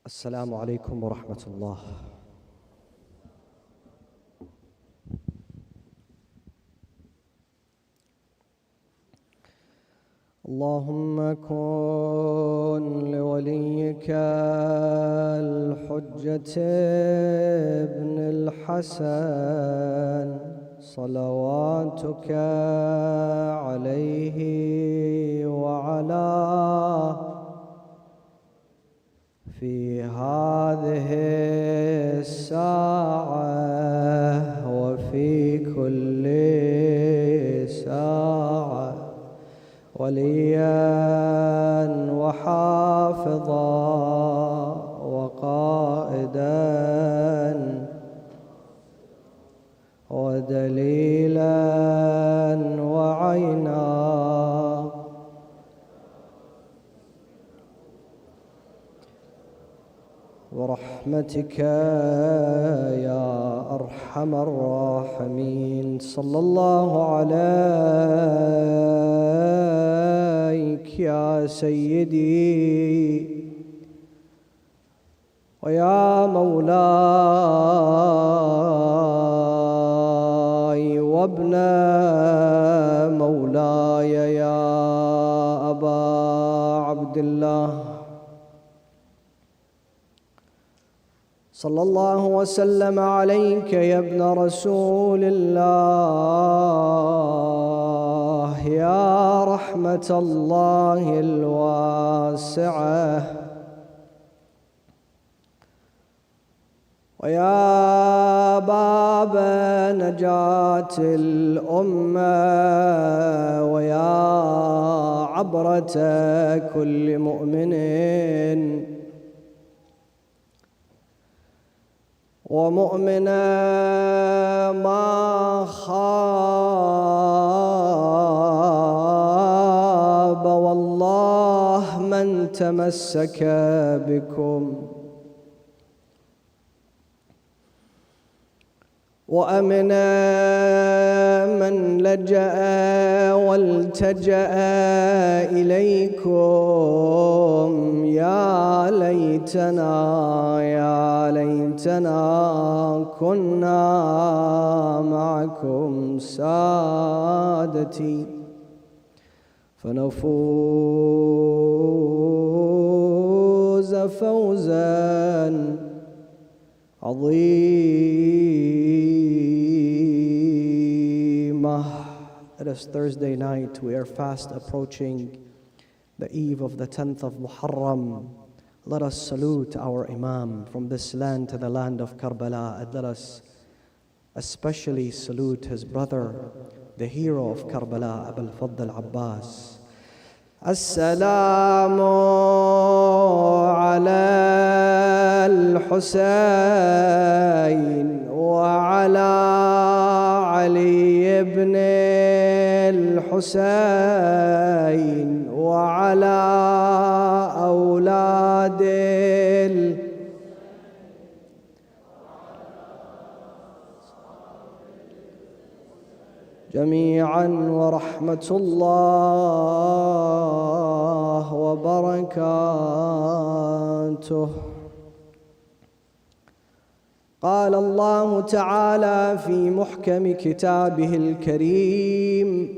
السلام عليكم ورحمة الله. اللهم كن لوليك الحجة ابن الحسن صلواتك عليه وعلى في هذه الساعة وفي كل ساعة وليا وحافظا وقائدا ودليلا وعينا برحمتك يا أرحم الراحمين. صلى الله عليك يا سيدي ويا مولاي وابن مولاي يا أبا عبد الله. صلى الله وسلم عليك يا ابن رسول الله يا رحمة الله الواسعة ويا باب نجاة الأمة ويا عبرة كل مؤمن ومؤمنة ما خاب والله من تمسك بكم وأمن من لجأ والتجأ إليكم. يا ليتنا كنا معكم سادتي فنفوز فوزا عظيما. It is Thursday night. We are fast approaching the eve of the 10th of Muharram. Let us salute our Imam from this land to the land of Karbala, and let us especially salute his brother, the hero of Karbala, Abul Fadl Abbas. Assalamu ala al-Hussein wa ala Ali ibn al-Hussein wa ala أولاد جميعا ورحمة الله وبركاته. قال الله تعالى في محكم كتابه الكريم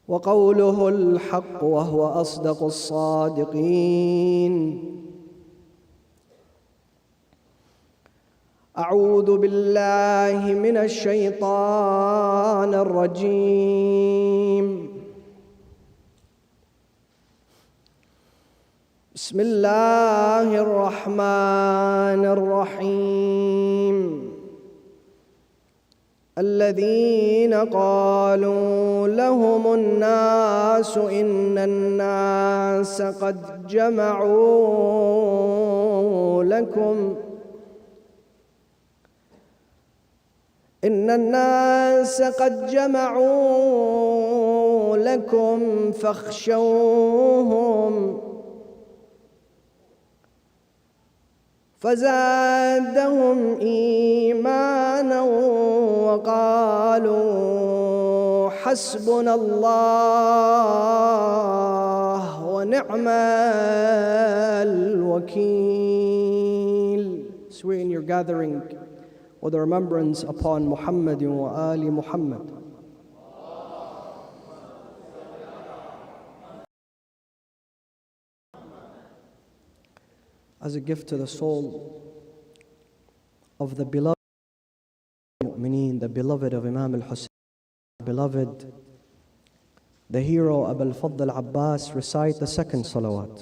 وقوله الحق وهو أصدق الصادقين. أعوذ بالله من الشيطان الرجيم. بسم الله الرحمن الرحيم. الذين قالوا لهم الناس إن الناس قد جمعوا لكم فاخشوهم فزادهم إيمانا وقالوا حسبنا الله ونعم الوكيل. Swear in your gathering with a remembrance upon Muhammad wa Ali Muhammad. As a gift to the soul of the beloved mu'mineen, the beloved of Imam al-Hussein, beloved, the hero Abu al-Fadl Abbas, recite the second salawat.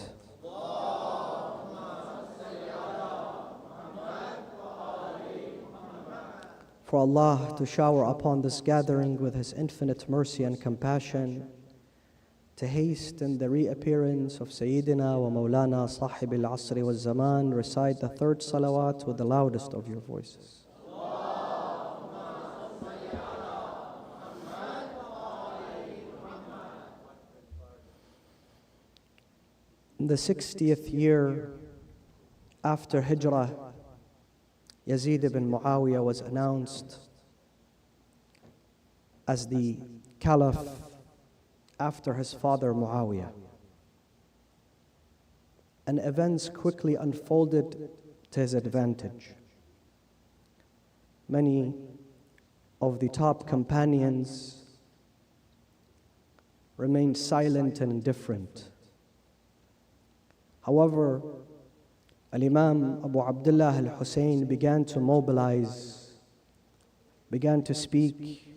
For Allah to shower upon this gathering with His infinite mercy and compassion, to hasten the reappearance of Sayyidina wa Mawlana Sahib al-Asri wa Zaman, recite the third salawat with the loudest of your voices. In the 60th year after Hijrah, Yazid ibn Muawiyah was announced as the Caliph after his father Muawiyah. And events quickly unfolded to his advantage. Many of the top companions remained silent and indifferent. However, Al-Imam Abu Abdullah al-Hussein began to mobilize, began to speak,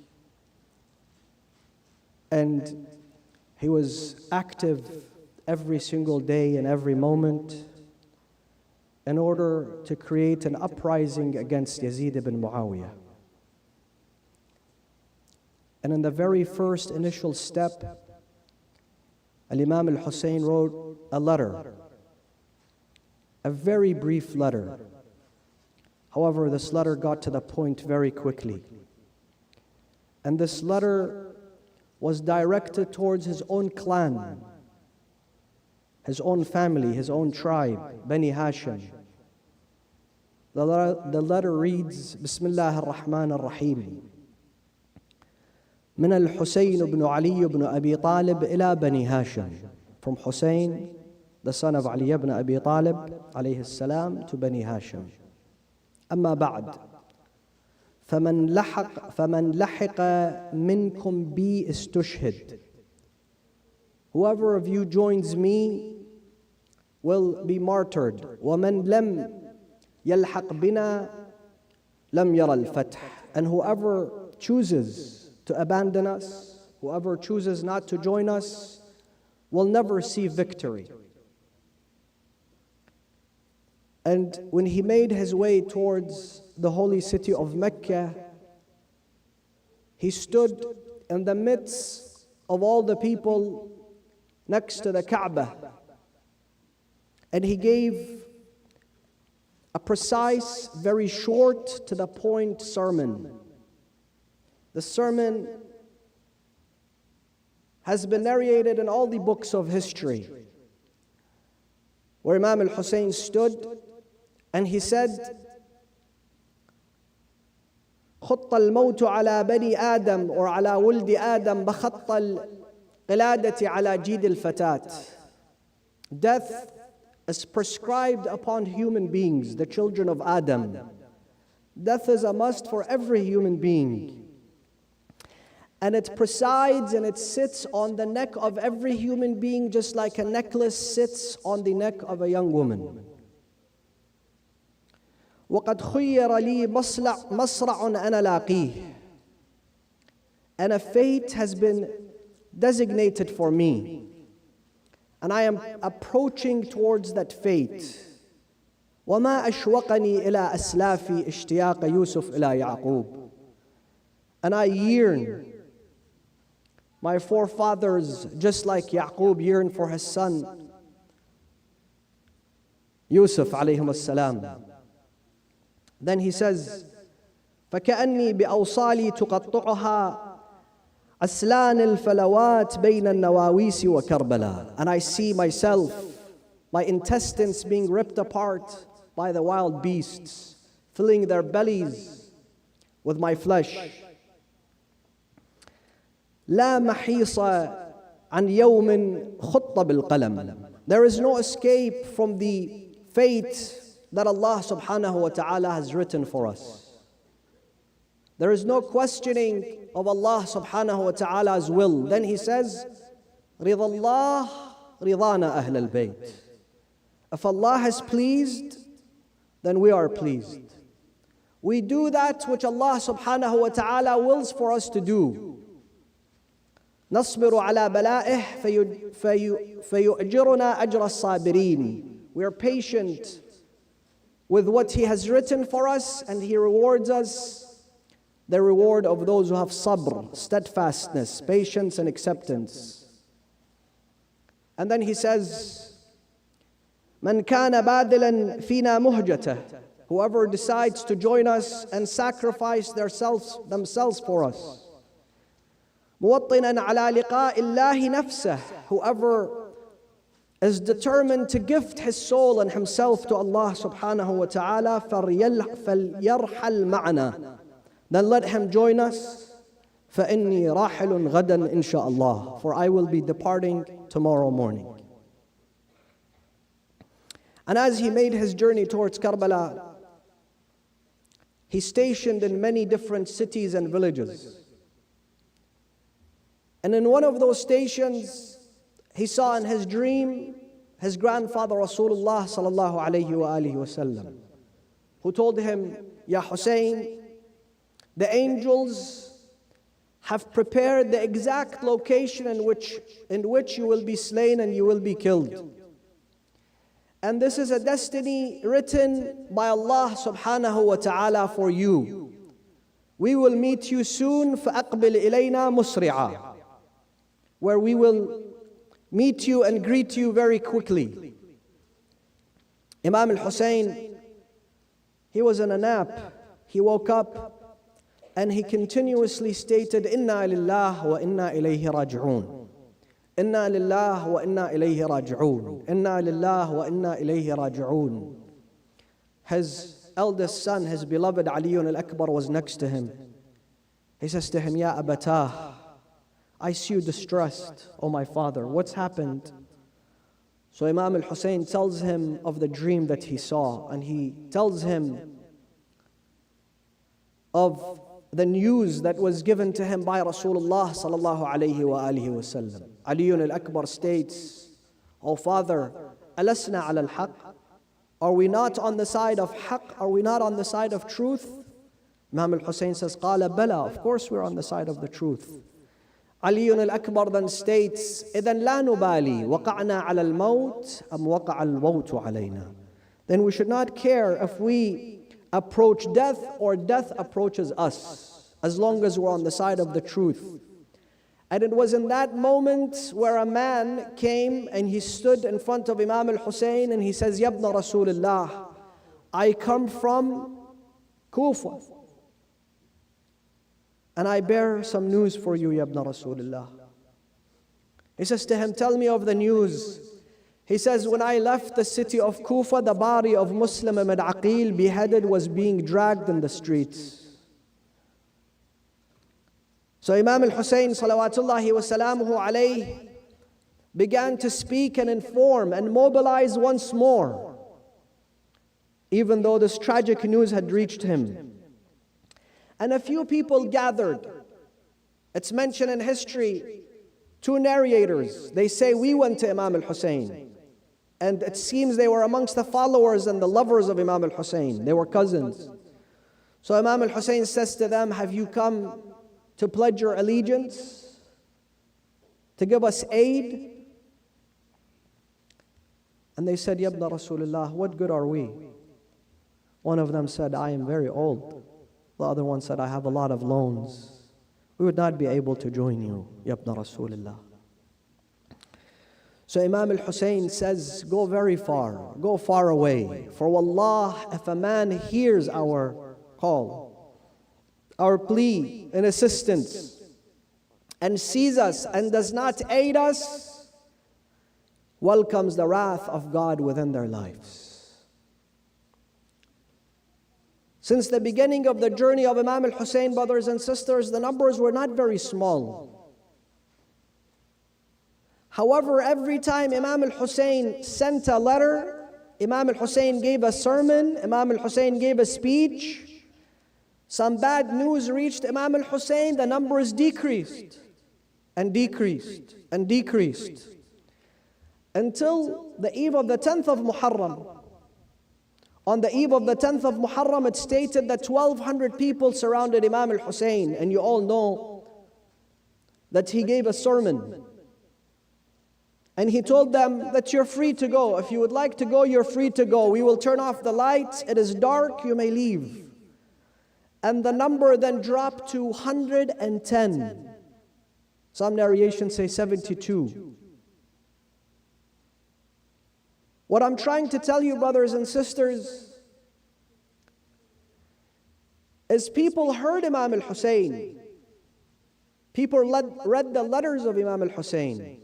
and he was active every single day and every moment in order to create an uprising against Yazid ibn Muawiyah. And in the very first initial step, Al-Imam al-Hussein wrote a letter, a very brief letter. However, this letter got to the point very quickly. And this letter was directed towards his own clan, his own family, his own tribe, Bani Hashim. The letter reads, Bismillah ar-Rahman ar-Rahim. من الحسين بن علي بن أبي طالب إلى بني هاشم. From Hussein, the son of Ali ibn Abi Talib, alayhi salam, to Bani Hashim. أما بعد. فمن لحق منكم بي استشهد. Whoever of you joins me will be martyred. ومن لم يلحق بنا لم يرى الفتح. And whoever chooses to abandon us, whoever chooses not to join us, will never see victory. And when he made his way towards the holy city of Mecca, he stood in the midst of all the people next to the Kaaba, and he gave a precise, very short, to the point sermon. The sermon has been narrated in all the books of history, where Imam al-Hussein stood and he said, خط الموت على بني آدم or على ولد آدم بخط القلادة على جيد الفتاة. Death is prescribed upon human beings, the children of Adam. Death is a must for every human being. And it presides and it sits on the neck of every human being, just like a necklace sits on the neck of a young woman. وَقَدْ خُيَّرَ لِي مَصْرَعٌ أَنَا لَاقِيهِ. And a fate has been designated for me, and I am approaching towards that fate. وَمَا أَشْوَقَنِي إِلَىٰ أَسْلَافِي اشْتِيَاقَ يُوسُفَ إِلَىٰ يَعْقُوبَ. And I yearn, my forefathers, just like Yaqub yearned for his son Yusuf alayhim as-salam. Then he says, فَكَأَنِّي بِأَوْصَالِي تُقَطُّعُهَا أَسْلَانِ الْفَلَوَاتِ بَيْنَ النَّوَاوِيسِ وَكَرْبَلَا. And I see myself, my intestines being ripped apart by the wild beasts, filling their bellies with my flesh. لا محيص عن يوم خط بالقلم. There is no escape from the fate that Allah subhanahu wa ta'ala has written for us. There is no questioning of Allah subhanahu wa ta'ala's will. Then he says, رضا الله رضانا أهل البيت. If Allah has pleased, then we are pleased. We do that which Allah subhanahu wa ta'ala wills for us to do. نصبر على بلائه فيؤجرنا أجر الصابرين. We are patient with what He has written for us, and He rewards us the reward of those who have sabr, steadfastness, patience and acceptance. And then He says, من كان باذلا فينا مهجته. Whoever decides to join us and sacrifice themselves for us. موطنا على لقاء الله نفسه. Whoever is determined to gift his soul and himself to Allah subhanahu wa ta'ala, فليرحل معنا. Then let him join us. فإني راحل غدا إن شاء الله. For I will be departing tomorrow morning. And as he made his journey towards Karbala, he stationed in many different cities and villages. And in one of those stations, he saw in his dream his grandfather Rasulullah sallallahu alayhi wa alihi wasallam, who told him, Ya Hussein, the angels have prepared the exact location in which you will be slain and you will be killed. And this is a destiny written by Allah subhanahu wa ta'ala for you. We will meet you soon, فَأَقْبِلْ إِلَيْنَا مُسْرِعًا, where we will meet you and greet you very quickly. Imam al-Hussein, he was in a nap. He woke up and he continuously stated, Inna lillah wa inna ilayhi raji'un. Inna lillah wa inna ilayhi raji'un. Inna lillah wa inna ilayhi raji'un. His eldest son, his beloved Ali al-Akbar, was next to him. He says to him, Ya Abatah, I see you distressed, O my father. What's happened? So Imam al-Hussein tells him of the dream that he saw, and he tells him of the news that was given to him by Rasulullah sallallahu alayhi wa alihi wa sallam. Ali al-Akbar states, O father, alasna ala al-haq? Are we not on the side of haq? Are we not on the side of truth? Imam al-Hussein says, Qala bala, of course we're on the side of the truth. Ali al-Akbar then states, إِذَنْ لَا نُبَالِي وَقَعْنَا عَلَى الْمَوْتِ أَمْ وَقَعَ الْمَوْتُ عَلَيْنَا. Then we should not care if we approach death or death approaches us, as long as we're on the side of the truth. And it was in that moment where a man came and he stood in front of Imam al-Hussein and he says, Yabna Rasulullah, I come from Kufa, and I bear some news for you, Yabna Rasulullah. He says to him, tell me of the news. He says, when I left the city of Kufa, the body of Muslim Ahmad Aqil, beheaded, was being dragged in the streets. So Imam al-Hussein salawatullahi wa salamuhu alayhi began to speak and inform and mobilize once more, even though this tragic news had reached him. And a few people gathered. It's mentioned in history, two narrators, they say, we went to Imam al-Hussein. And it seems they were amongst the followers and the lovers of Imam al-Hussein. They were cousins. So Imam al-Hussein says to them, have you come to pledge your allegiance, to give us aid? And they said, Yabna Rasulullah, what good are we? One of them said, I am very old. The other one said, I have a lot of loans. We would not be able to join you, Yabna Rasulullah. So Imam al-Hussein says, go very far, go far away. For wallah, if a man hears our call, our plea and assistance, and sees us and does not aid us, welcomes the wrath of God within their lives. Since the beginning of the journey of Imam al-Hussein, brothers and sisters, the numbers were not very small. However, every time Imam al-Hussein sent a letter, Imam al-Hussein gave a sermon, Imam al-Hussein gave a speech, some bad news reached Imam al-Hussein, the numbers decreased and decreased and decreased until the eve of the 10th of Muharram. On the eve of the 10th of Muharram, it stated that 1,200 people surrounded Imam al-Hussein, and you all know that he gave a sermon. And he told them that you're free to go. If you would like to go, you're free to go. We will turn off the lights. It is dark, you may leave. And the number then dropped to 110. Some narrations say 72. What I'm trying to tell you, brothers and sisters, is people heard Imam al-Hussein. People read the letters of Imam al-Hussein.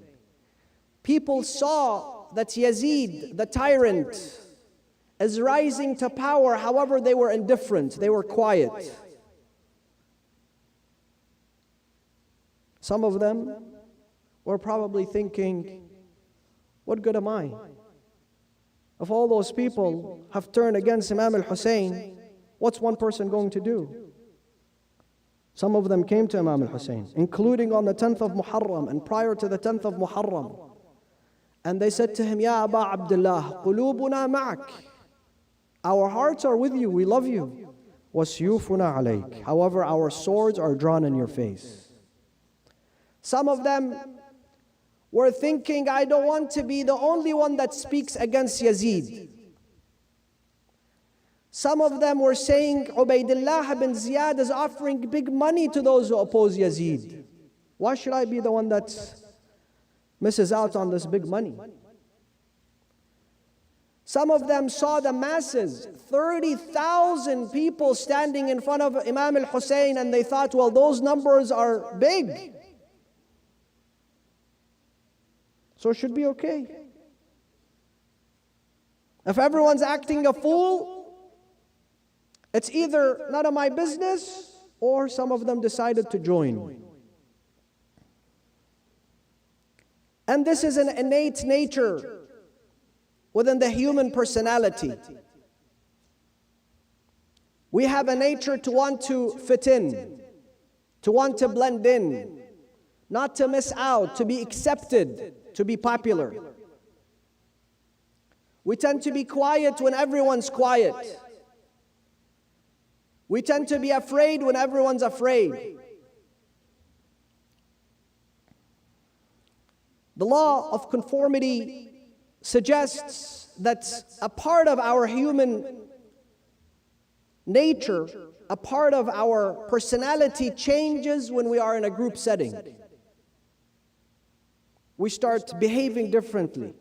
People saw that Yazid, the tyrant, is rising to power. However, they were indifferent, they were quiet. Some of them were probably thinking, what good am I? If all those people have turned against Imam al-Hussein, what's one person going to do? Some of them came to Imam al-Hussein, including on the 10th of Muharram and prior to the 10th of Muharram. And they said to him, Ya Aba Abdullah, qulubuna ma'ak. Our hearts are with you, we love you. Wasyufuna alayk. However, our swords are drawn in your face. Some of them were thinking, I don't want to be the only one that speaks against Yazid. Some of them were saying, Ubaydullah bin Ziyad is offering big money to those who oppose Yazid. Why should I be the one that misses out on this big money? Some of them saw the masses, 30,000 people standing in front of Imam al-Hussein, and they thought, well, those numbers are big, so it should be okay. If everyone's acting a fool, it's either none of my business, or some of them decided to join. And this is an innate nature within the human personality. We have a nature to want to fit in, to want to blend in, not to miss out, to be accepted, to be popular. We tend to be quiet when everyone's quiet. We tend to be afraid when everyone's afraid. The law of conformity suggests that a part of our human nature, a part of our personality changes when we are in a group setting. We start behaving differently.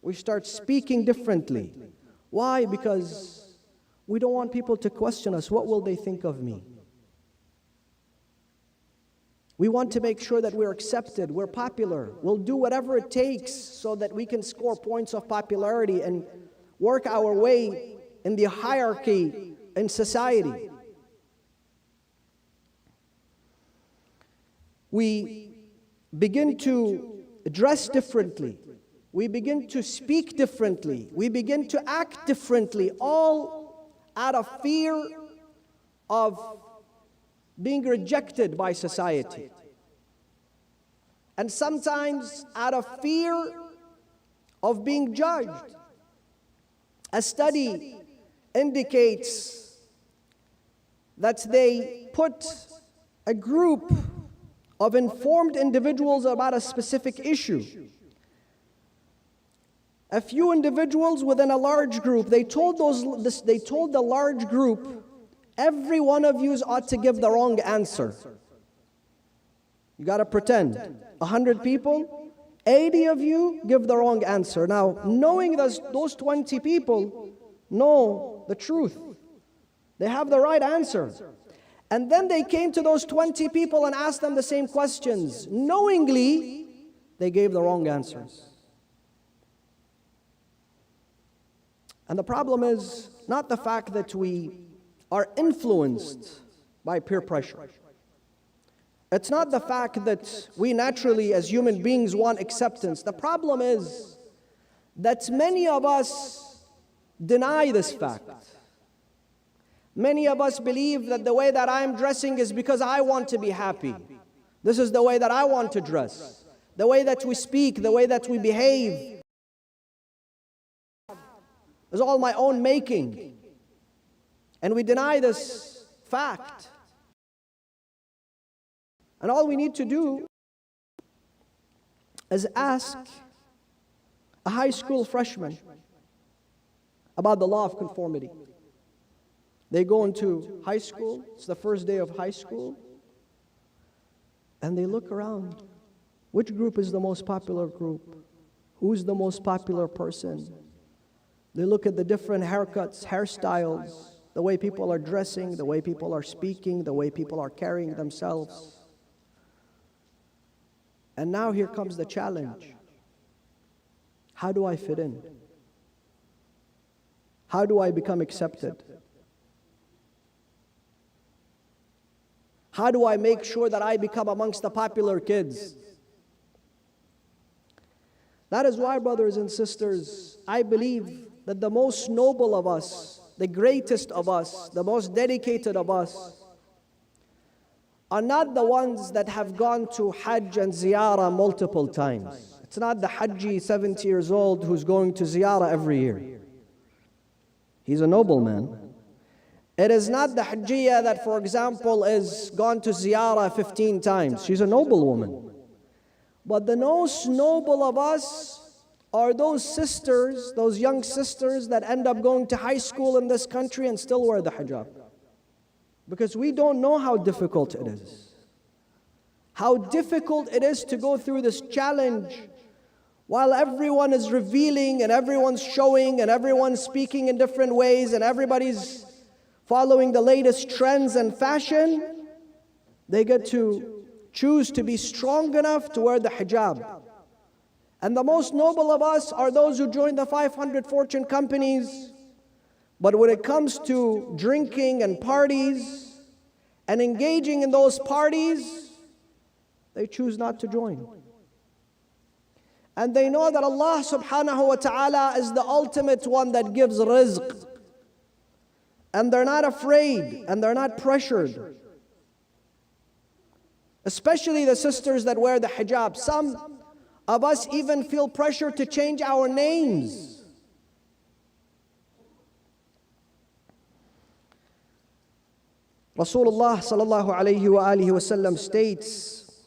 We start speaking differently. Why? Because we don't want people to question us. What will they think of me? We want to make sure that we're accepted, we're popular. We'll do whatever it takes so that we can score points of popularity and work our way in the hierarchy in society. We begin to dress differently. We begin to speak differently. We begin to act differently, all out of fear of being rejected by society. And sometimes out of fear of being judged. A study indicates that they put a group of informed individuals about a specific issue. A few individuals within a large group, they told the large group, every one of you ought to give the wrong answer. You got to pretend. 100 people, 80 of you give the wrong answer. Now, knowing those 20 people know the truth. They have the right answer. And then they came to those 20 people and asked them the same questions. Knowingly, they gave the wrong answers. And the problem is not the fact that we are influenced by peer pressure. It's not the fact that we naturally as human beings want acceptance. The problem is that many of us deny this fact. Many of us believe that the way that I'm dressing is because I want to be happy. This is the way that I want to dress. The way that we speak, the way that we behave is all my own making. And we deny this fact. And all we need to do is ask a high school freshman about the law of conformity. They go into high school, it's the first day of high school, and they look around. Which group is the most popular group? Who's the most popular person? They look at the different haircuts, hairstyles, the way people are dressing, the way people are speaking, the way people are carrying themselves. And now here comes the challenge. How do I fit in? How do I become accepted? How do I make sure that I become amongst the popular kids? That is why, brothers and sisters, I believe that the most noble of us, the greatest of us, the most dedicated of us, are not the ones that have gone to Hajj and Ziyarah multiple times. It's not the Hajji 70 years old who's going to Ziyarah every year. He's a nobleman. It is not the Hajjiyah that, for example, is gone to Ziyarah 15 times. She's a noble woman. But the most noble of us are those sisters, those young sisters that end up going to high school in this country and still wear the hijab. Because we don't know how difficult it is. How difficult it is to go through this challenge while everyone is revealing and everyone's showing and everyone's speaking in different ways and everybody's following the latest trends and fashion. They get to choose to be strong enough to wear the hijab. And the most noble of us are those who join the 500 fortune companies. But when it comes to drinking and parties and engaging in those parties, they choose not to join. And they know that Allah subhanahu wa ta'ala is the ultimate one that gives rizq. And they're not afraid and they're not pressured. Especially the sisters that wear the hijab. Some of us even feel pressure to change our names. Rasulullah sallallahu alayhi wa alihi wa sallam states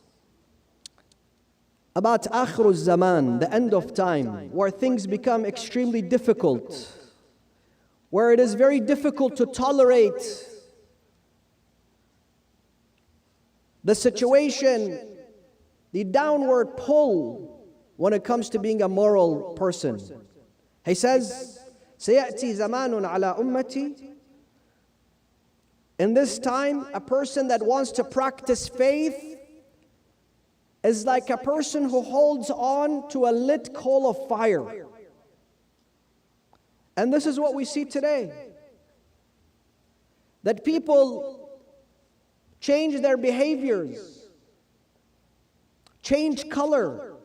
about Akhirul Zaman, the end of time, where things become extremely difficult, where it is very difficult to tolerate the situation, the downward pull when it comes to being a moral person. He says, سَيَأْتِي زَمَانٌ عَلَى أُمَّتِي. In this time, a person that wants to practice faith is like a person who holds on to a lit coal of fire. And this is what we see today. That people change their behaviors, change color,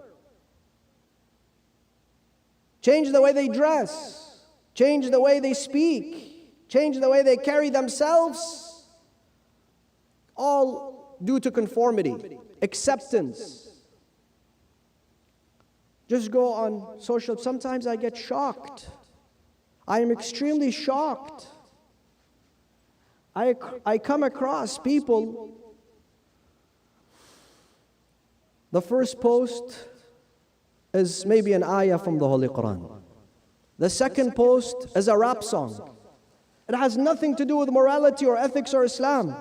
change the way they dress, change the way they speak, change the way they carry themselves, all due to conformity, acceptance. Just go on social, sometimes I get shocked. I am extremely shocked. I come across people, the first post is maybe an ayah from the Holy Quran. The second post is a rap song. It has nothing to do with morality or ethics or Islam.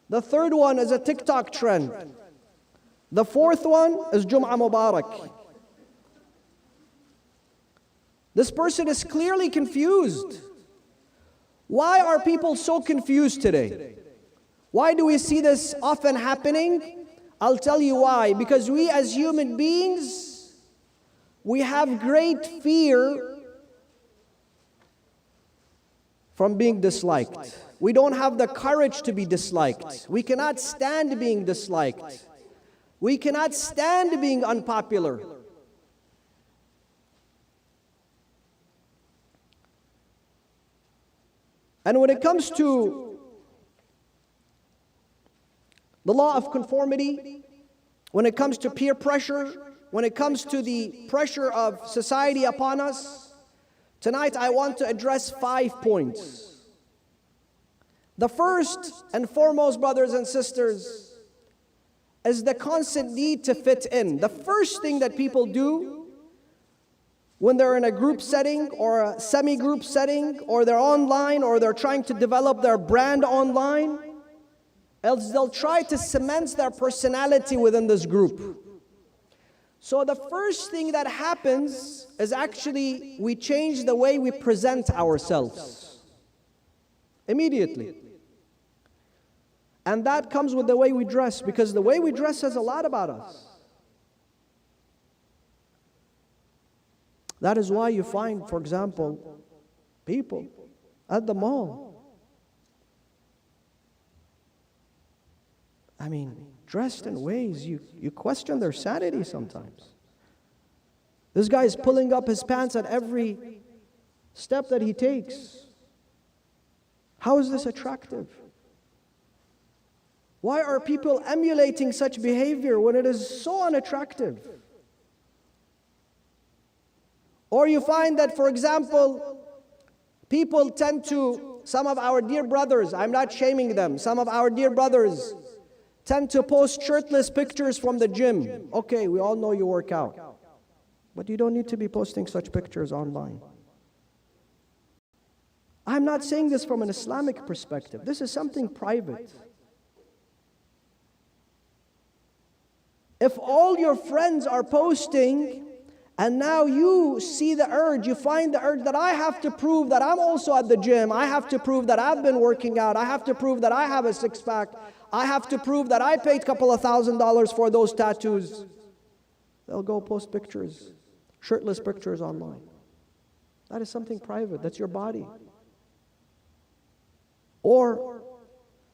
The third one is a TikTok trend. The fourth one is Jum'ah Mubarak. This person is clearly confused. Why are people so confused today? Why do we see this often happening? I'll tell you why. Because we as human beings, we have great fear from being disliked. we don't have the courage to be disliked. We cannot stand being disliked. We cannot stand being unpopular. And when it comes to the law of conformity, when it comes to peer pressure, when it comes to the pressure of society upon us, tonight I want to address 5 points. The first and foremost, brothers and sisters, is the constant need to fit in. The first thing that people do when they're in a group setting or a semi-group setting, or they're online, or they're trying to develop their brand online, else they'll try to cement their personality within this group. So the first thing that happens is actually we change the way we present ourselves immediately. And that comes with the way we dress, because the way we dress says a lot about us. That is why you find, for example, people at the mall, dressed in ways you question their sanity sometimes. This guy is pulling up his pants at every step that he takes. How is this attractive? Why are people emulating such behavior when it is so unattractive? Or you find that, for example, people tend to, some of our dear brothers, I'm not shaming them, some of our dear brothers tend to post shirtless pictures from the gym. Okay, we all know you work out, but you don't need to be posting such pictures online. I'm not saying this from an Islamic perspective. This is something private. If all your friends are posting, and now you see the urge, you find the urge that I have to prove that I'm also at the gym, I have to prove that I've been working out, I have to prove that I have a six-pack, I have to prove that I paid a couple of $1,000s for those tattoos. They'll go post pictures, shirtless pictures online. That is something private, that's your body. Or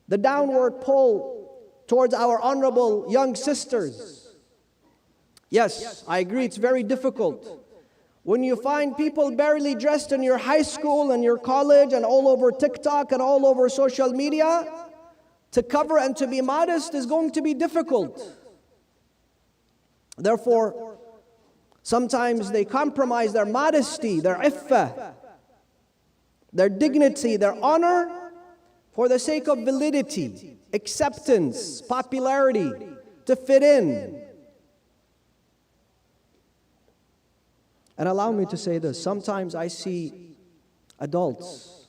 the downward pull towards our honorable young sisters. Yes, I agree, it's very difficult. When you find people barely dressed in your high school and your college and all over TikTok and all over social media, to cover and to be modest is going to be difficult. Therefore, sometimes they compromise their modesty, their iffah, their dignity, their honor, for the sake of validity, acceptance, popularity, to fit in. And allow me to say this, sometimes I see adults,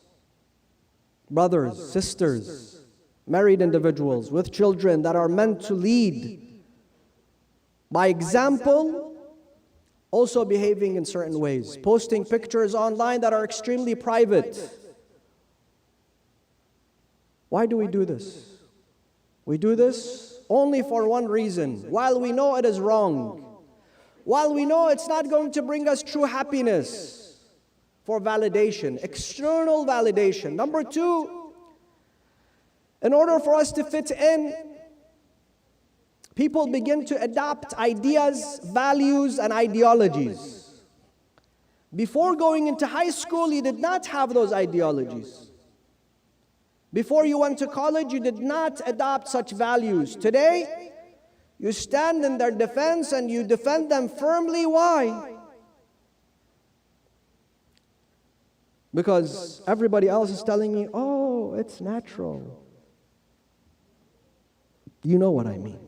brothers, sisters, married individuals with children that are meant to lead by example, also behaving in certain ways, posting pictures online that are extremely private. Why do we do this? We do this only for one reason. While we know it is wrong, while we know it's not going to bring us true happiness, for validation, external validation. Number two, in order for us to fit in, people begin to adopt ideas, values, and ideologies. Before going into high school, you did not have those ideologies. Before you went to college, you did not adopt such values. Today, you stand in their defense and you defend them firmly. Why? Because everybody else is telling me, oh, it's natural. You know what I mean.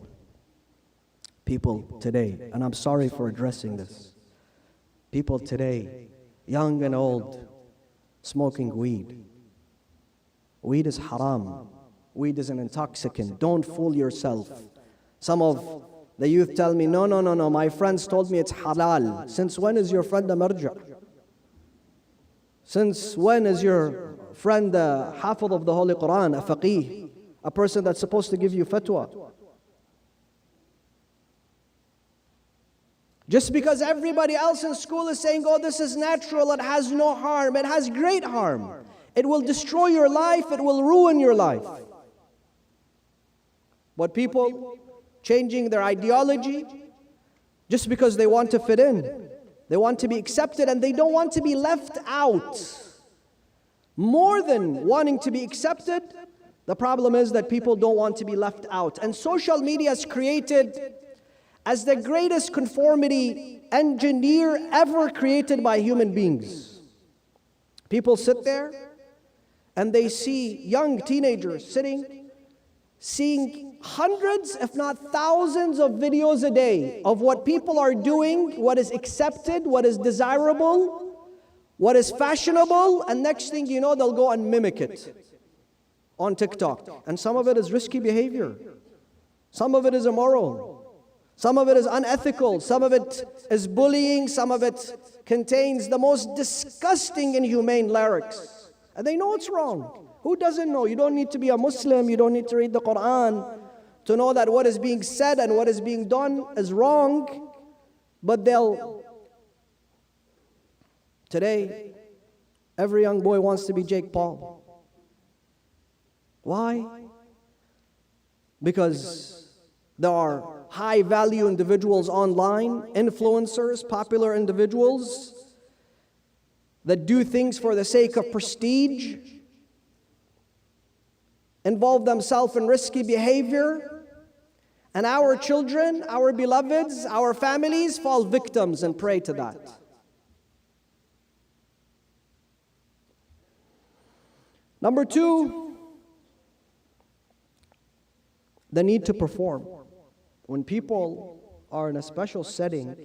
People today, and I'm sorry for addressing this, people today, young and old, smoking weed. Weed is haram. Weed is an intoxicant. Don't fool yourself. Some of the youth tell me, no, my friends told me it's halal. Since when is your friend a marja? Since when is your friend a hafid of the Holy Quran, a faqih, a person that's supposed to give you fatwa? Just because everybody else in school is saying, oh, this is natural, it has no harm, it has great harm. It will destroy your life, it will ruin your life. But people changing their ideology just because they want to fit in. They want to be accepted and they don't want to be left out. More than wanting to be accepted, the problem is that people don't want to be left out. And social media is created as the greatest conformity engineer ever created by human beings. People sit there and they see young teenagers seeing hundreds, if not thousands of videos a day of what people are doing, what is accepted, what is desirable, what is fashionable, and next thing you know, they'll go and mimic it on TikTok. And some of it is risky behavior. Some of it is immoral. Some of it is unethical. Some of it is bullying. Some of it contains the most disgusting, inhumane lyrics. And they know it's wrong. Who doesn't know? You don't need to be a Muslim. You don't need to read the Quran to know that what is being said and what is being done is wrong. But today, every young boy wants to be Jake Paul. Why? Because there are high-value individuals online, influencers, popular individuals that do things for the sake of prestige, involve themselves in risky behavior, and our children, our beloveds, our families fall victims and prey to that. Number two, the need to perform. When people are in a special setting,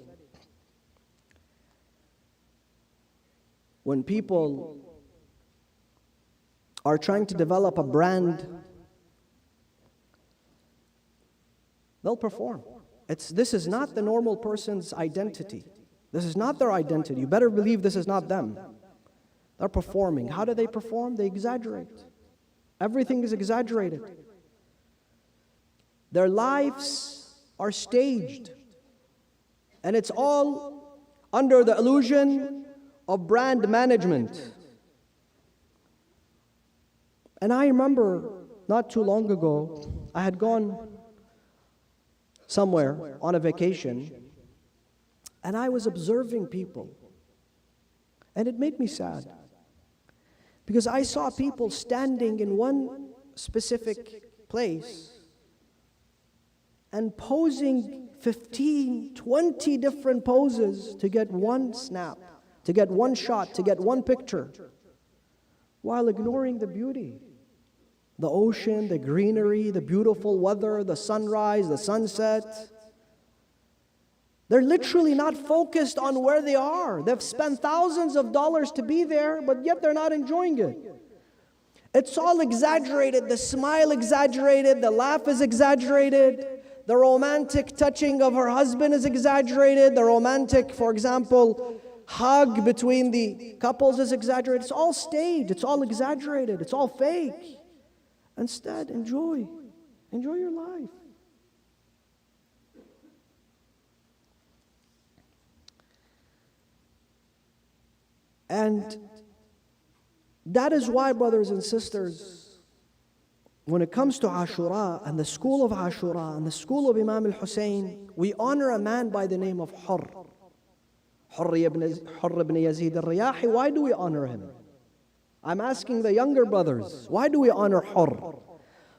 when people are trying to develop a brand, they'll perform. This is not the normal person's identity. This is not their identity. You better believe this is not them. They're performing. How do they perform? They exaggerate. Everything is exaggerated. Their lives are staged. And it's all under the illusion of brand management. And I remember not too long ago, I had gone somewhere on a vacation, and I was observing people. And it made me sad. Because I saw people standing in one specific place and posing 15, 20 different poses to get one snap, to get one shot, to get one picture, while ignoring the beauty. The ocean, the greenery, the beautiful weather, the sunrise, the sunset. They're literally not focused on where they are. They've spent thousands of dollars to be there, but yet they're not enjoying it. It's all exaggerated. The smile exaggerated, the laugh is exaggerated. The romantic touching of her husband is exaggerated. The romantic, for example, hug between the couples is exaggerated. It's all staged. It's all exaggerated. It's all fake. Instead, enjoy your life. And that is why, brothers and sisters, when it comes to Ashura and the school of Ashura and the school of Imam al-Hussein, we honor a man by the name of Hurr ibn Yazid al-Riyahi. Why do we honor him? I'm asking the younger brothers, why do we honor Hurr?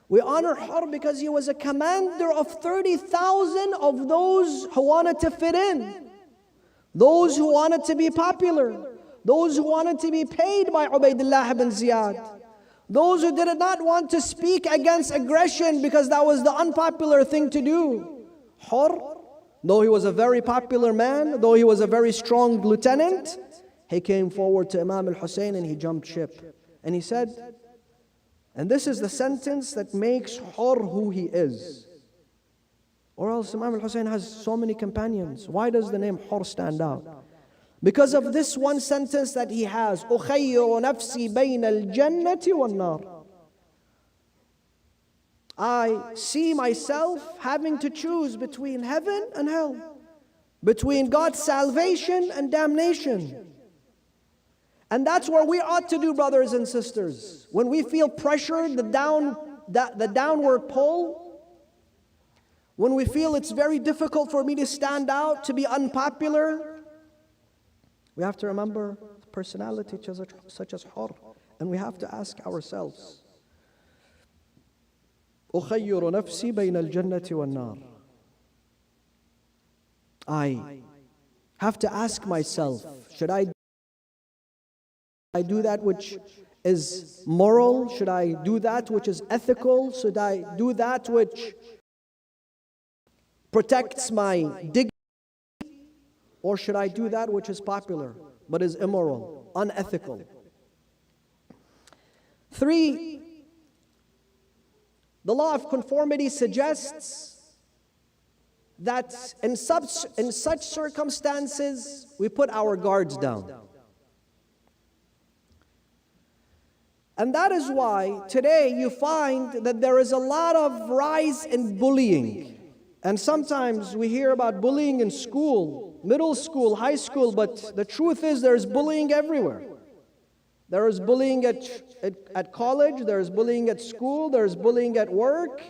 We honor Hurr because he was a commander of 30,000 of those who wanted to fit in, those who wanted to be popular, those who wanted to be paid by Ubaydullah ibn Ziyad, those who did not want to speak against aggression because that was the unpopular thing to do. Hurr, though he was a very popular man, though he was a very strong lieutenant, he came forward to Imam al-Hussein and he jumped ship. And he said, and this is the sentence that makes Hurr who he is. Or else Imam al-Hussein has so many companions. Why does the name Hurr stand out? Because of this one sentence that he has, أُخَيِّرُ نَفْسِي بَيْنَ الْجَنَّةِ وَالنَّارِ. I see myself having to choose between heaven and hell, between God's salvation and damnation. And that's what we ought to do, brothers and sisters. When we feel pressured, the downward pull, when we feel it's very difficult for me to stand out, to be unpopular, we have to remember personality such as Hur, and we have to ask ourselves, أخير نفسي بين الجنة والنار. I have to ask myself, should I do that which is moral? Should I do that which is ethical? Should I do that which protects my dignity? Or should I do that which is popular but is immoral, unethical? 3, the law of conformity suggests that in such circumstances, we put our guards down. And that is why today you find that there is a lot of rise in bullying. And sometimes we hear about bullying in school, middle school, high school, but the truth is there's bullying everywhere. There is bullying at college, there's bullying at school, there's bullying at work.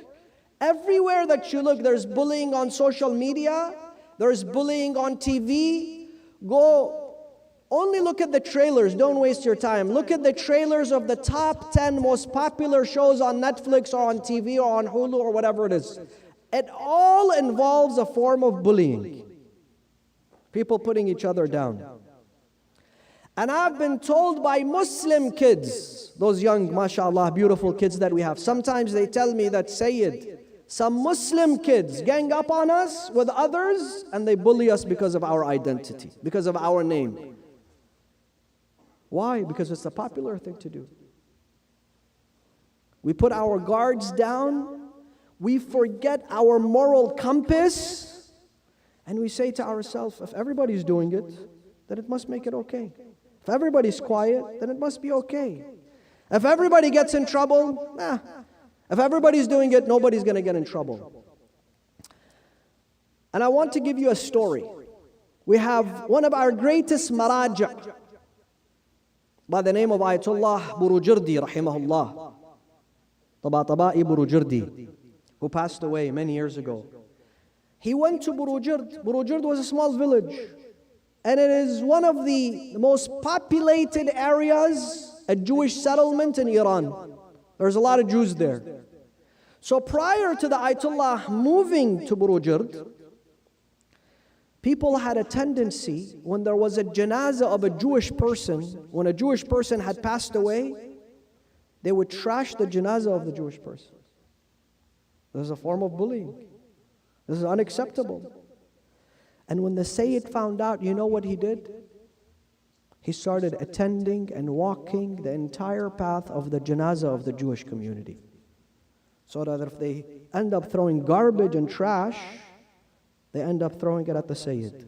Everywhere that you look, there's bullying on social media, there's bullying on TV. Only look at the trailers, don't waste your time. Look at the trailers of the top 10 most popular shows on Netflix or on TV or on Hulu or whatever it is. It all involves a form of bullying. People putting each other down. And I've been told by Muslim kids, those young, mashallah, beautiful kids that we have, sometimes they tell me that, Sayyid, some Muslim kids gang up on us with others and they bully us because of our identity, because of our name. Why? Because it's a popular thing to do. We put our guards down, we forget our moral compass, and we say to ourselves, if everybody's doing it, then it must make it okay. If everybody's quiet, then it must be okay. If everybody gets in trouble, if everybody's doing it, nobody's going to get in trouble. And I want to give you a story. We have one of our greatest maraja by the name of Ayatollah Burujurdi, rahimahullah. Tabatabai Burujurdi, who passed away many years ago. He went to Burujurd. Burujurd was a small village. And it is one of the most populated areas, a Jewish settlement in Iran. There's a lot of Jews there. So prior to the Ayatollah moving to Burujurd, people had a tendency, when there was a janazah of a Jewish person, when a Jewish person had passed away, they would trash the janazah of the Jewish person. This is a form of bullying. This is unacceptable. And when the Sayyid found out, you know what he did? He started attending and walking the entire path of the janazah of the Jewish community. So that if they end up throwing garbage and trash, they end up throwing it at the Sayyid.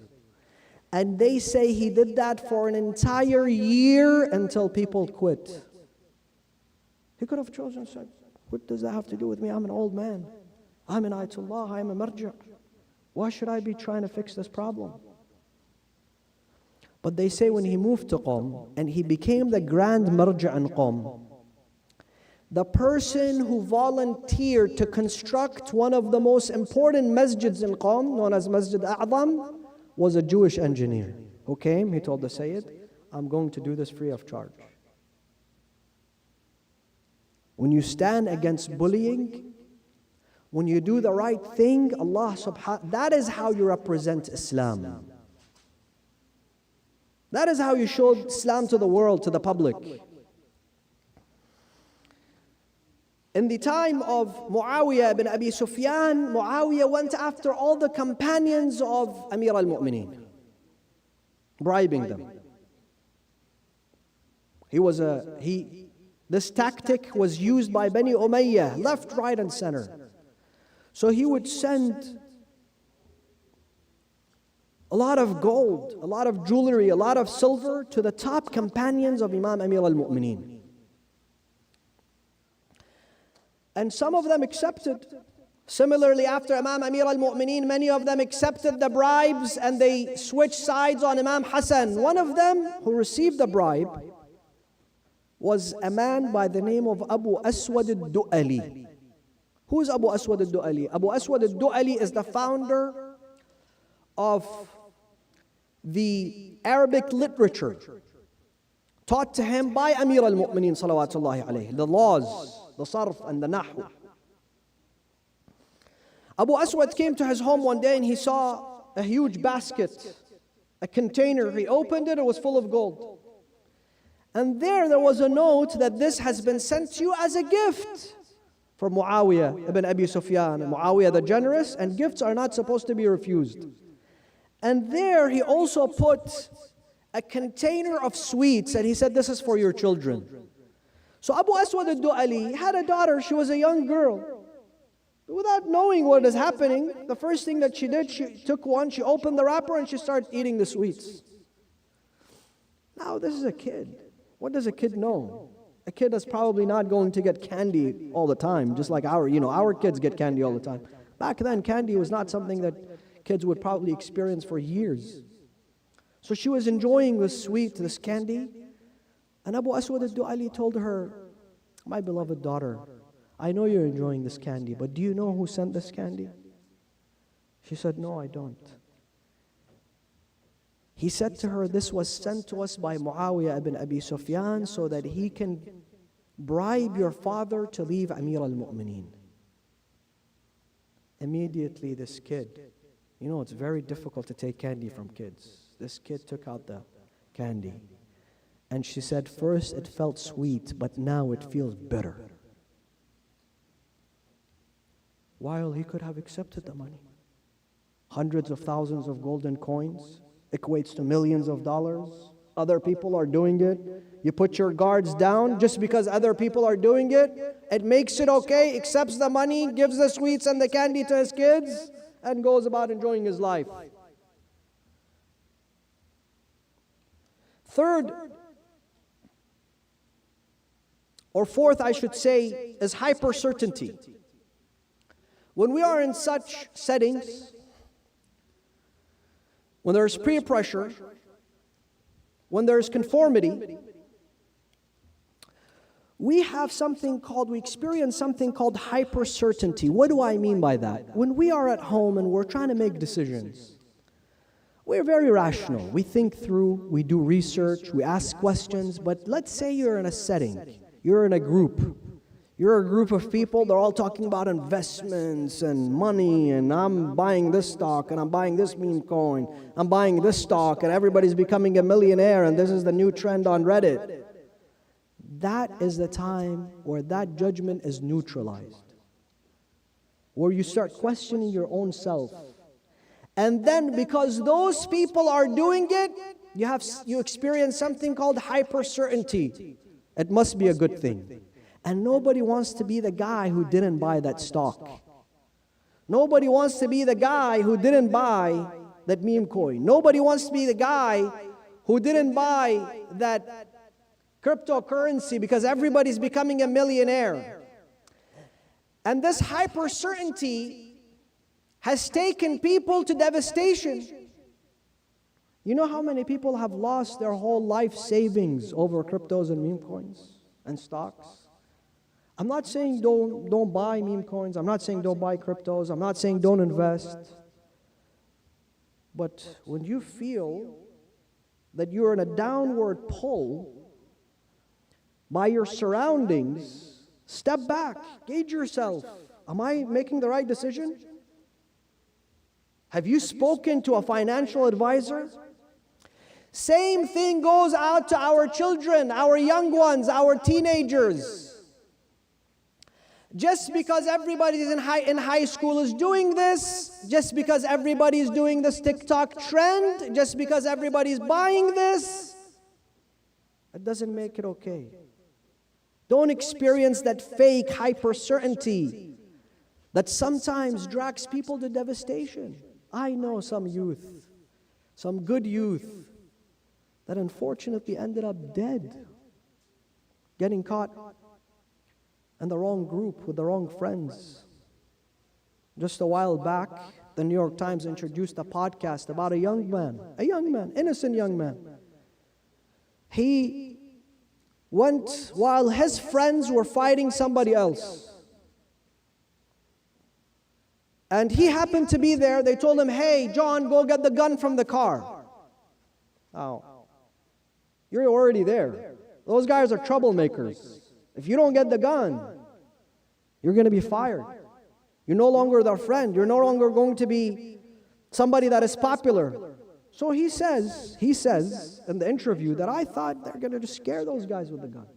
And they say he did that for an entire year until people quit. He could have chosen and said, what does that have to do with me? I'm an old man. I'm an Ayatollah, I'm a marja. Why should I be trying to fix this problem? But they say when he moved to Qom and he became the grand marja in Qom, the person who volunteered to construct one of the most important masjids in Qom, known as Masjid A'zam, was a Jewish engineer who came. He told the Sayyid, I'm going to do this free of charge. When you stand against bullying, when you do the right thing, Allah subhanahu, that is how you represent Islam. That is how you show Islam to the world, to the public. In the time of Muawiyah ibn Abi Sufyan, Muawiyah went after all the companions of Amir al-Mu'mineen, bribing them. This tactic was used by Bani Umayyah, left, right, and center. So he would send a lot of gold, a lot of jewelry, a lot of silver to the top companions of Imam Amir al-Mu'mineen. And some of them accepted. Similarly, after Imam Amir al-Mu'mineen, many of them accepted the bribes and they switched sides on Imam Hassan. One of them who received the bribe was a man by the name of Abu Aswad al-Du'ali. Who is Abu Aswad al-Du'ali? Abu Aswad al-Du'ali is the founder of the Arabic literature taught to him by Amir al-Mu'mineen salawatullahi alayhi, the laws, the sarf and the nahu. Abu Aswad came to his home one day and he saw a huge basket, a container. He opened it, it was full of gold. And there was a note that this has been sent to you as a gift from Muawiyah ibn Abi Sufyan, Muawiyah the generous, and gifts are not supposed to be refused. And there he also put a container of sweets and he said, this is for your children. So Abu Aswad al-Du'ali had a daughter, she was a young girl. Without knowing what is happening, the first thing that she did, she took one, she opened the wrapper and she started eating the sweets. Now this is a kid. What does a kid know? A kid is probably not going to get candy all the time, just like our kids get candy all the time. Back then, candy was not something that kids would probably experience for years. So she was enjoying this sweet, this candy, and Abu Aswad al-Du'ali told her, my beloved daughter, I know you're enjoying this candy, but do you know who sent this candy? She said, no, I don't. He said to her, this was sent to us by Muawiyah ibn Abi Sufyan so that he can bribe your father to leave Amir al-Mu'mineen. Immediately this kid, it's very difficult to take candy from kids. This kid took out the candy. And she said, first it felt sweet, but now it feels bitter. While he could have accepted the money. Hundreds of thousands of golden coins equates to millions of dollars. Other people are doing it. You put your guards down just because other people are doing it. It makes it okay, accepts the money, gives the sweets and the candy to his kids, and goes about enjoying his life. Third, or fourth I should say, is hyper-certainty. When we are in such settings, when there's peer pressure, when there's conformity, we experience something called hyper-certainty. What do I mean by that? When we are at home and we're trying to make decisions, we're very rational. We think through, we do research, we ask questions, but let's say you're in a setting, you're in a group. You're a group of people, they're all talking about investments and money, and I'm buying this stock, and I'm buying this meme coin, I'm buying this stock, and everybody's becoming a millionaire, and this is the new trend on Reddit. That is the time where that judgment is neutralized, where you start questioning your own self. And then because those people are doing it, you experience something called hyper-certainty. It must be a good thing. And nobody wants to be the guy who didn't buy that stock. Nobody wants to be the guy who didn't buy that meme coin. Nobody wants to be the guy who didn't buy that cryptocurrency because everybody's becoming a millionaire. And this hyper-certainty has taken people to devastation. You know how many people have lost their whole life savings over cryptos and meme coins and stocks? I'm not saying don't buy meme coins. I'm not saying don't buy cryptos. I'm not saying don't invest. But when you feel that you're in a downward pull by your surroundings, step back, gauge yourself. Am I making the right decision? Have you spoken to a financial advisor? Same thing goes out to our children, our young ones, our teenagers. Just because everybody in high school is doing this, just because everybody is doing this TikTok trend, just because everybody's buying this, it doesn't make it okay. Don't experience that fake hyper-certainty that sometimes drags people to devastation. I know some youth, some good youth, that unfortunately ended up dead, getting caught in the wrong group with the wrong friends. Just a while back, the New York Times introduced a podcast about a young man, innocent young man. He went while his friends were fighting somebody else. And he happened to be there. They told him, hey, John, go get the gun from the car. Oh, you're already there. Those guys are troublemakers. If you don't get the gun, you're going to be fired. You're no longer their friend. You're no longer going to be somebody that is popular. So he says in the interview that I thought they're going to just scare those guys with the gun.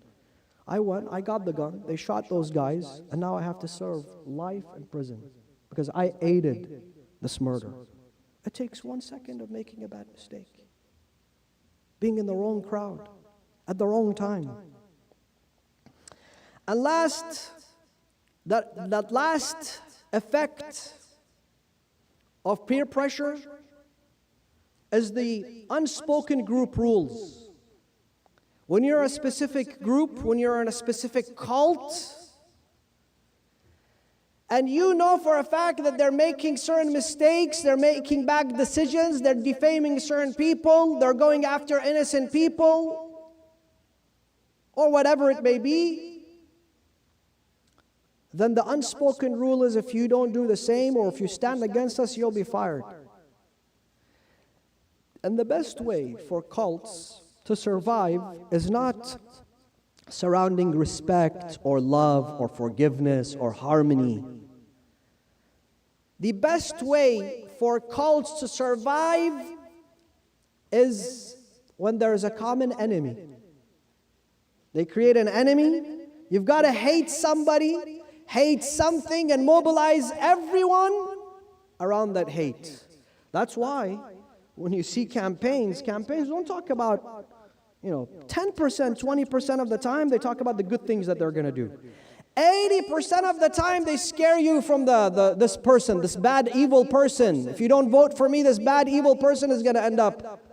I went, I got the gun, they shot those guys, and now I have to serve life in prison because I aided this murder. It takes 1 second of making a bad mistake. Being in the wrong crowd, at the wrong time. And that last effect of peer pressure is the unspoken group rules. When you're a specific group, when you're in a specific cult, and you know for a fact that they're making certain mistakes, they're making bad decisions, they're defaming certain people, they're going after innocent people, or whatever it may be, then the unspoken rule is if you don't do the same or if you stand against us, you'll be fired. And the best way for cults to survive is not surrounding respect or love or forgiveness or harmony. The best way for cults to survive is when there is a common enemy. They create an enemy. You've got to hate somebody, hate something, and mobilize everyone around that hate. That's why when you see campaigns don't talk about, 10%, 20% of the time they talk about the good things that they're going to do. 80% of the time they scare you from this person, this bad, evil person. If you don't vote for me, this bad, evil person is going to end up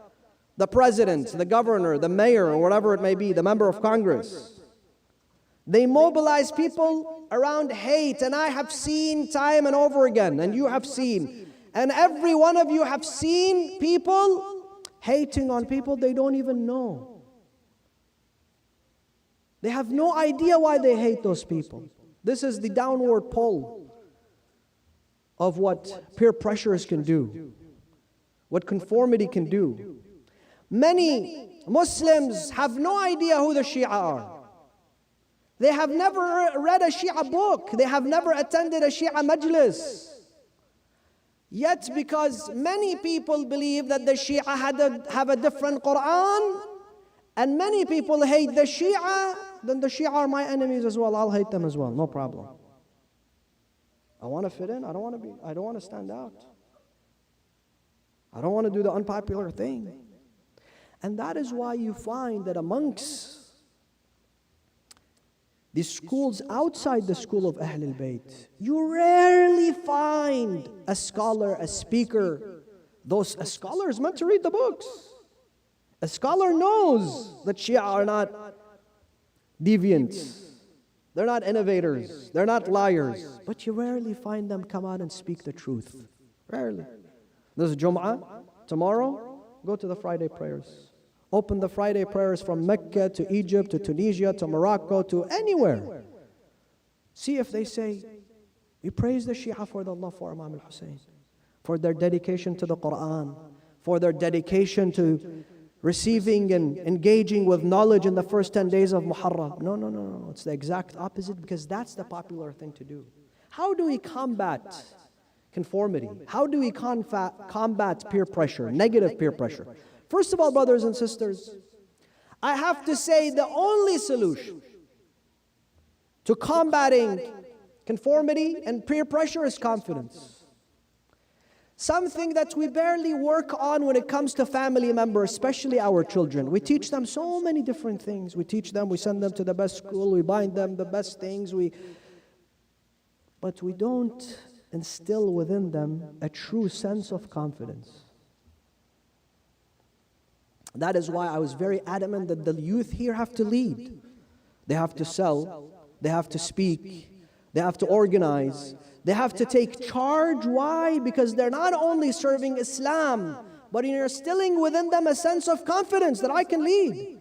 the president, the governor, the mayor, or whatever it may be, the member of Congress. They mobilize people around hate, and I have seen time and over again, and you have seen. And every one of you have seen people hating on people they don't even know. They have no idea why they hate those people. This is the downward pull of what peer pressures can do, what conformity can do. Many Muslims have no idea who the Shia are. They have never read a Shia book. They have never attended a Shia majlis. Yet because many people believe that the Shia have a different Quran, and many people hate the Shia, then the Shia are my enemies as well. I'll hate them as well, no problem. I want to fit in. I don't want to stand out. I don't want to do the unpopular thing. And that is why you find that amongst the schools outside the school of Ahlul Bayt, you rarely find a scholar, a speaker. A scholar is meant to read the books. A scholar knows that Shia are not deviants. They're not innovators. They're not liars. But you rarely find them come out and speak the truth. Rarely. This is Jum'ah. Tomorrow, go to the Friday prayers. Open the Friday prayers from Mecca to Egypt to Tunisia to Morocco to anywhere. See if they say, we praise the Shia for the love for Imam al-Hussein, for their dedication to the Quran, for their dedication to receiving and engaging with knowledge in the first 10 days of Muharram. No. It's the exact opposite, because that's the popular thing to do. How do we combat conformity? How do we combat peer pressure, negative peer pressure? First of all, brothers and sisters, I have to say the only solution to combating conformity and peer pressure is confidence. Something that we barely work on when it comes to family members, especially our children. We teach them so many different things. We teach them, we send them to the best school, we buy them the best things, but we don't instill within them a true sense of confidence. That is why I was very adamant that the youth here have to lead. They have to sell, they have to speak, they have to organize, they have to take charge. Why? Because they're not only serving Islam, but you're instilling within them a sense of confidence that I can lead.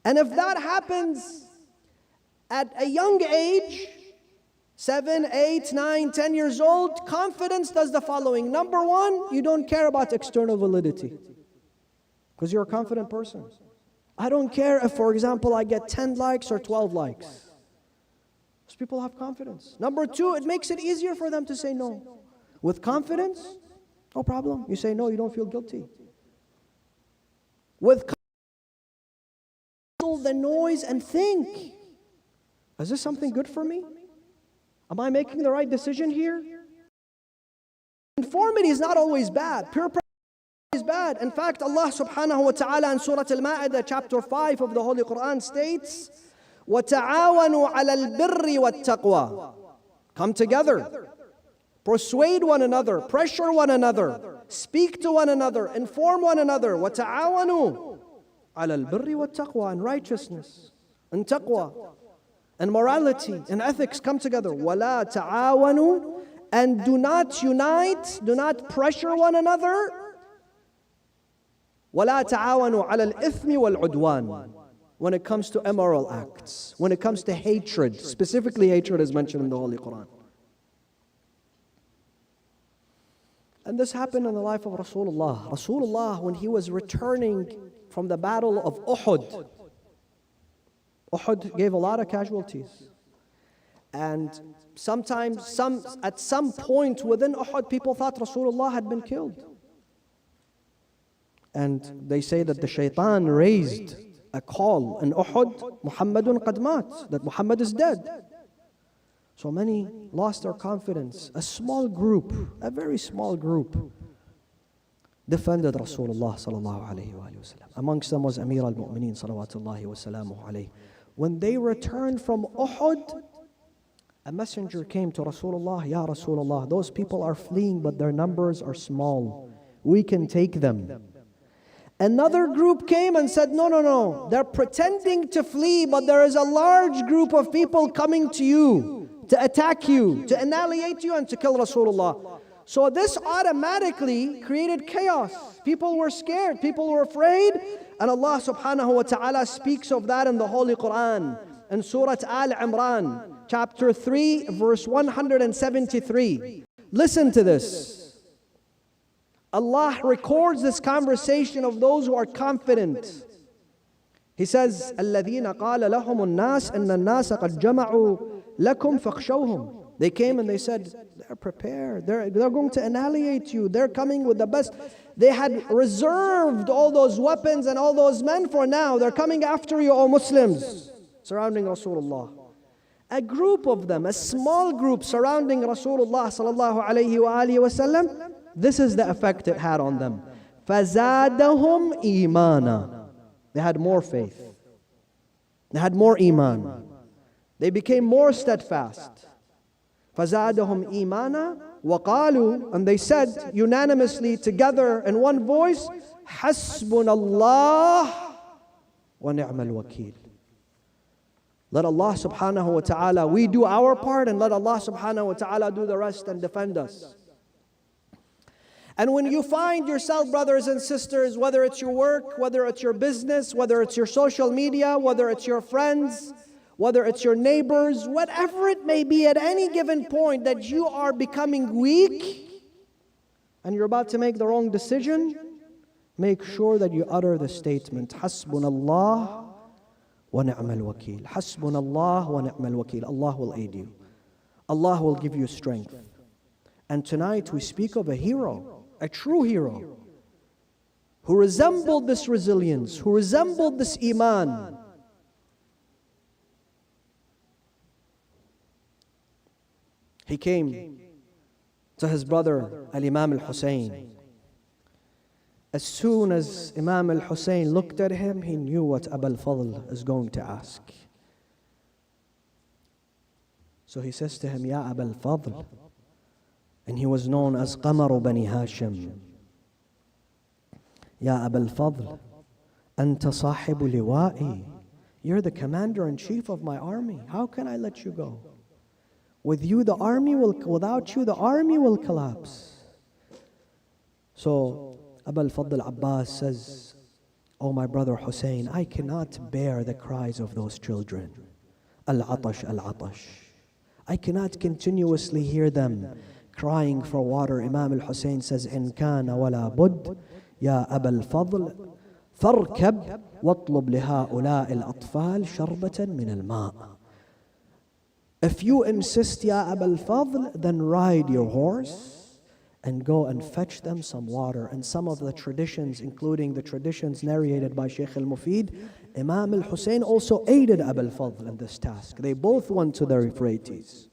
And if that happens at a young age, 7, 8, 9, 10 years old, confidence does the following. Number one, you don't care about external validity because you're a confident person. I don't care if, for example, I get 10 likes or 12 likes. Those people have confidence. Number two, it makes it easier for them to say no. With confidence, no problem. You say no, you don't feel guilty. With the noise and think, is this something good for me? Am I making the right decision here? Conformity is not always bad. Pure is bad. In fact, Allah subhanahu wa ta'ala in Surah Al-Ma'idah chapter 5 of the Holy Quran states, وَتَعَاوَنُوا عَلَى الْبِرِّ وَالتَّقْوَى. Come together. Persuade one another. Pressure one another. Speak to one another. Inform one another. وَتَعَاوَنُوا عَلَى الْبِرِّ وَالتَّقْوَى. And righteousness. And taqwa. And morality. And ethics come together. وَلَا تَعَاوَنُوا. And do not unite. Do not pressure one another. وَلَا تَعَاوَنُوا عَلَى الْإِثْمِ وَالْعُدْوَانِ. When it comes to immoral acts, when it comes to hatred, specifically hatred is mentioned in the Holy Quran. And this happened in the life of Rasulullah. Rasulullah, when he was returning from the battle of Uhud, Uhud gave a lot of casualties. And sometimes, at some point within Uhud, people thought Rasulullah had been killed. And they say that the shaitan raised a call in Uhud, Muhammadun qad mat, that Muhammad is dead. So many lost their confidence. A small group, a very small group, defended Rasulullah sallallahu alayhi wa sallam. Amongst them was Amir al-Mu'mineen salawatullahi wa salamuhu alayhi. When they returned from Uhud, a messenger came to Rasulullah, Ya Rasulullah, those people are fleeing but their numbers are small. We can take them. Another group came and said, no, they're pretending to flee, but there is a large group of people coming to you, to attack you, to annihilate you, and to kill Rasulullah. So this automatically created chaos. People were scared, people were afraid, and Allah subhanahu wa ta'ala speaks of that in the Holy Quran, in Surah Al-Imran, chapter 3, verse 173. Listen to this. Allah records this conversation of those who are confident. He says, الَّذِينَ قَالَ لَهُمُ النَّاسِ أَنَّ النَّاسَ قَدْ جَمَعُوا لَكُمْ فَاخْشَوْهُمْ. They came and they said, they're prepared. They're going to annihilate you. They're coming with the best. They had reserved all those weapons and all those men for now. They're coming after you, O Muslims, surrounding Rasulullah. A group of them, a small group surrounding Rasulullah sallallahu alayhi wa alihi wa sallam. This is the effect it had on them. فَزَادَهُمْ إِيمَانًا. They had more faith. They had more iman. They became more steadfast. فَزَادَهُمْ إِيمَانًا وَقَالُوا. And they said unanimously together in one voice, حَسْبُنَ اللَّهُ وَنِعْمَ الْوَكِيلُ. Let Allah subhanahu wa ta'ala, we do our part, and let Allah subhanahu wa ta'ala do the rest and defend us. And when you find yourself, brothers and sisters, whether it's your work, whether it's your business, whether it's your social media, whether it's your friends, whether it's your neighbors, whatever it may be at any given point that you are becoming weak and you're about to make the wrong decision, make sure that you utter the statement, Hasbunallah wa ni'mal wakeel. Hasbunallah wa ni'mal wakeel. Allah will aid you. Allah will give you strength. And tonight we speak of a hero, a true hero, who resembled this resilience, who resembled this iman. He came to his brother, Al-Imam Al-Hussein. As soon as Imam Al-Hussein looked at him, he knew what Abu al-Fadl is going to ask. So he says to him, Ya Abu al-Fadl, and he was known as Qamar Bani Hashim. Ya Abu al-Fadl, Anta sahibu liwa'i. You're the commander-in-chief of my army. How can I let you go? With you, the army will, without you, the army will collapse. So Abu al-Fadl Abbas says, Oh my brother Hussein, I cannot bear the cries of those children. Al-atash, al-atash. I cannot continuously hear them crying for water. Imam al-Hussein says, إن كان ولا بد يا أبا الفضل فاركب واطلب لهؤلاء الأطفال شربة من الماء. If you insist, Ya Aba al-Fadl, then ride your horse and go and fetch them some water. And some of the traditions, including the traditions narrated by Shaykh al-Mufid, Imam al-Hussein also aided Aba al-Fadl in this task. They both went to the Euphrates.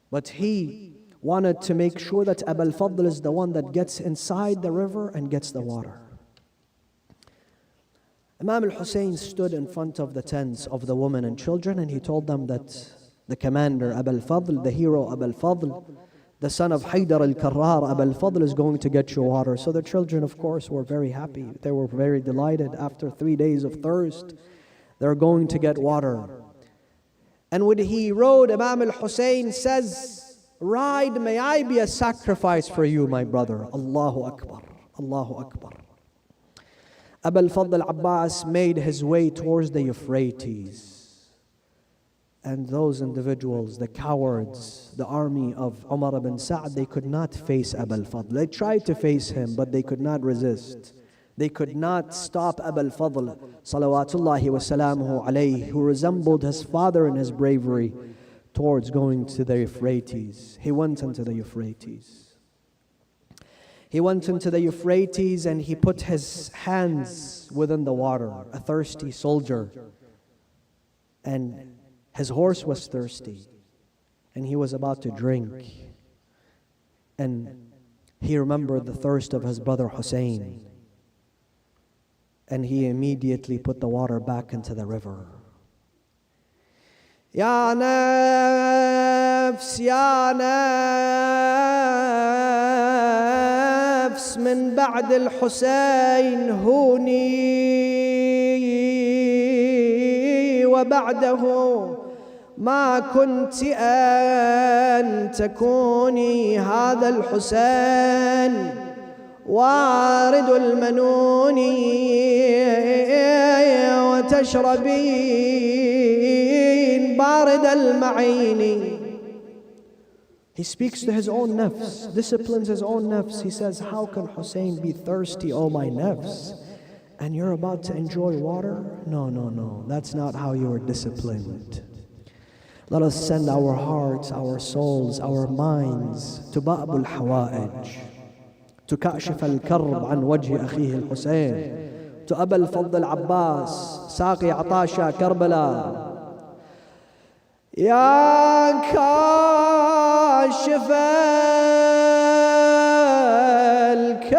But he wanted to make sure that Aba al-Fadl is the one that gets inside the river and gets the water. Imam al-Hussein stood in front of the tents of the women and children, and he told them that the commander, Aba al-Fadl, the hero Aba al-Fadl, the son of Haydar al-Karrar, Aba al-Fadl is going to get you water. So the children, of course, were very happy. They were very delighted. After 3 days of thirst, they're going to get water. And when he rode, Imam al-Hussein says, ride, may I be a sacrifice for you, my brother. Allahu Akbar, Allahu Akbar. Aba al-Fadl Abbas made his way towards the Euphrates. And those individuals, the cowards, the army of Umar ibn Sa'd, they could not face Aba al-Fadl. They tried to face him, but they could not resist. They could not stop Aba al-Fadl, salawatullahi wa salamuhu alayhi, who resembled his father in his bravery, towards going to the Euphrates. He went into the Euphrates. He went into the Euphrates and he put his hands within the water, a thirsty soldier. And his horse was thirsty, and he was about to drink. And he remembered the thirst of his brother Hussein, and he immediately put the water back into the river. Ya nafs, ya nafs, min ba'd al-Hussein huni wa ba'dahu ما كنت أن تكوني هذا الحسين وارد المنون وتشربين بارد المعين. He speaks to his own nafs, disciplines his own nafs. He says, how can Hussein be thirsty, oh my nafs, and you're about to enjoy water? No, no, no, that's not how you are disciplined. Let us send our hearts, our souls, our minds to Ba'b al-Hawa'ij, to Kashif al-Karb an wajhi akhihi al-Hussein, to Aba al-Fadl Abbas, Saqi Atasha Karbala. Ya Kashif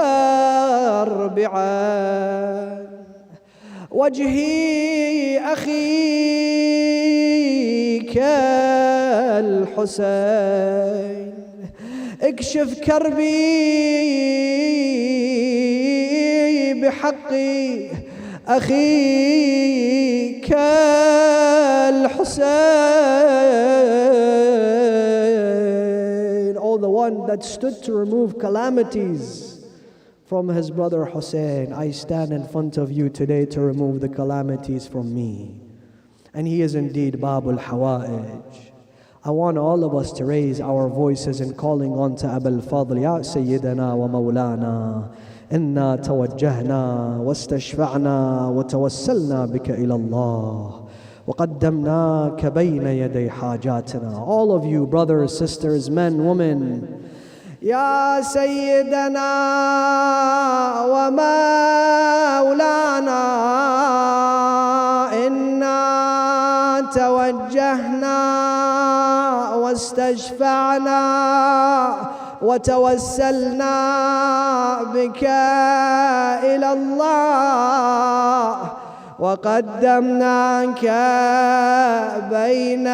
al-Karb an wajhi akhi الحسين اكشف كربي بحقي أخيك الحسين. Oh, the one that stood to remove calamities from his brother Hussein, I stand in front of you today to remove the calamities from me. And he is indeed Babul Hawa'ij. I want all of us to raise our voices in calling on to Aba al-Fadl, Ya Sayyidana wa Mawlana, Inna tawajjahna wastashfa'na wa tawassalna bika ila Allah wa qaddamnaka bayna yaday hajatina. All of you, brothers, sisters, men, women, Ya Sayyidana wa Mawlana, Inna توجهنا واستشفعنا وتوسلنا بك إلى الله وقدمناك بين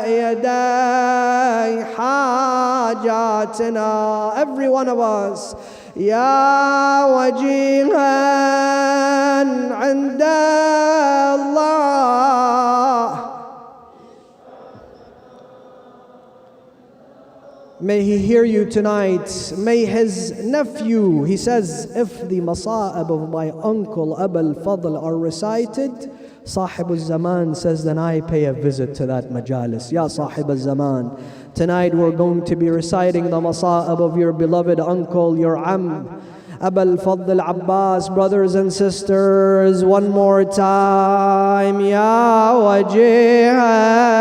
يدي حاجاتنا. Every one of us, يا وجيها عند الله May he hear you tonight. May his nephew, he says, if the masa'ib of my uncle Abu al-Fadl are recited, Sahib al-Zaman says, then I pay a visit to that majalis. Ya Sahib al-Zaman, tonight we're going to be reciting the masa'ib of your beloved uncle, your Abu al-Fadl Abbas. Brothers and sisters, one more time. Ya wajihan.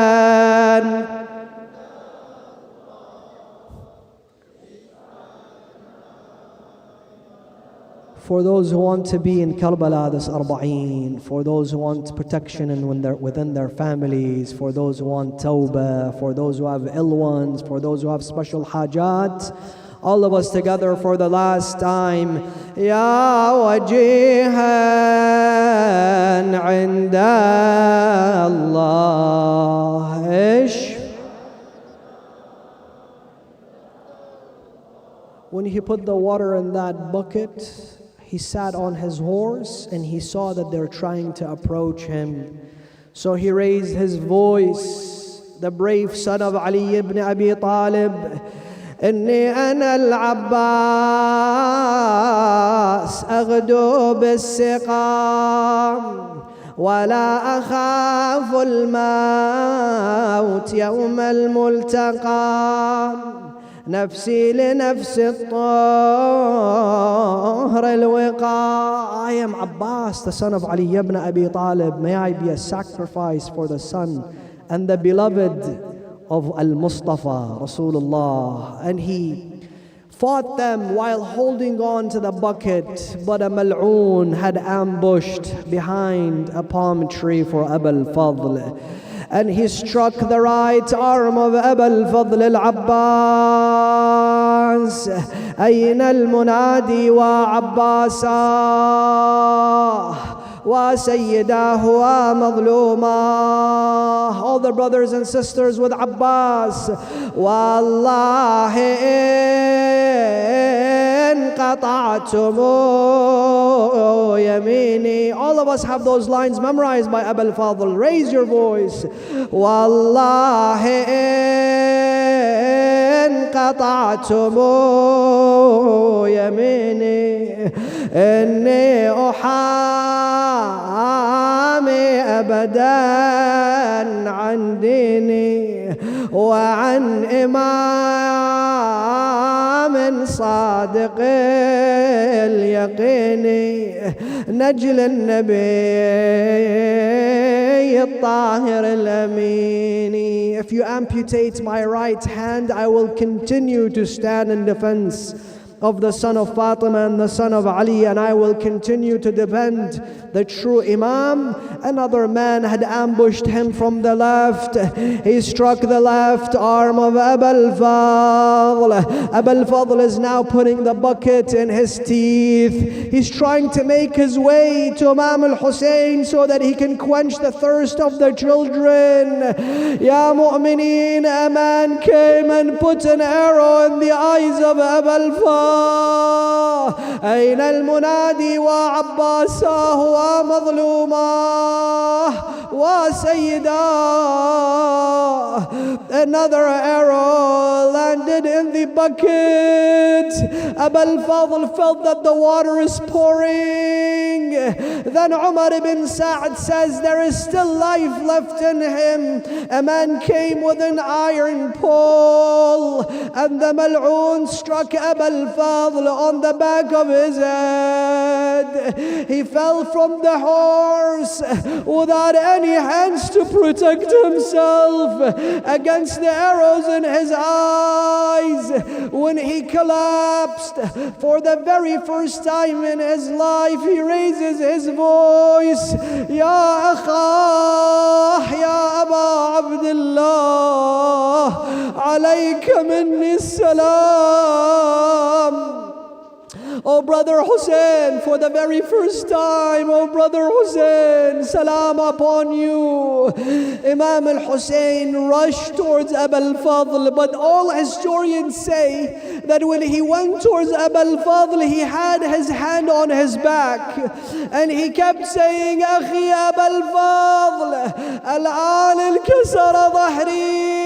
For those who want to be in Karbala this Arba'een, for those who want protection and when they're within their families, for those who want tawbah, for those who have ill ones, for those who have special hajat, all of us together for the last time. Ya wajihan 'inda Allah ish. When he put the water in that bucket, he sat on his horse and he saw that they're trying to approach him. So he raised his voice, the brave son of Ali ibn Abi Talib, إني أنا العباس أغدو بالسقام ولا أخاف الموت يوم الملتقى نفسي لنفس الطهر الوقاء. I am Abbas, the son of Ali ibn Abi Talib. May I be a sacrifice for the son and the beloved of Al-Mustafa, Rasulullah. And he fought them while holding on to the bucket, but a mal'oon had ambushed behind a palm tree for Abu al-Fadl. And he struck the right arm of Abu al-Fadl al-Abbas. أين المنادي وعباسا وسيداه ومظلوما. All the brothers and sisters with Abbas. والله إن قطعتم يميني. All of us have those lines memorized by Abu al-Fadl. Raise your voice. والله إن قطعتم يميني إني أحامي أبدا عن ديني وعن إمام صادق اليقين نجل النبي الطاهر الأمين. If you amputate my right hand, I will continue to stand in defense of the son of Fatima and the son of Ali, and I will continue to defend the true Imam. Another man had ambushed him from the left. He struck the left arm of Abu al-Fadl. Abu al-Fadl is now putting the bucket in his teeth. He's trying to make his way to Imam al-Hussein so that he can quench the thirst of the children. Ya mu'mineen, a man came and put an arrow in the eyes of Abu al-Fadl. أين المنادي وعباساه ومظلوما وسيداه. Another arrow landed in the bucket. Abu al-Fadl felt that the water is pouring. Then Umar ibn Sa'd says there is still life left in him. A man came with an iron pole and the mal'oon struck Abu al-Fadl on the back of his head. He fell from the horse without any hands to protect himself against the arrows in his eyes. When he collapsed for the very first time in his life, he raises his voice, Ya Akhah, Ya Aba Abdullah, alayka minni salam. Oh brother Hussein, for the very first time, oh brother Hussein, salam upon you. Imam al-Hussein rushed towards Abu al-Fadl, but all historians say that when he went towards Abu al-Fadl, he had his hand on his back and he kept saying, Akhi Abu al-Fadl, al-an al-kasara dhahri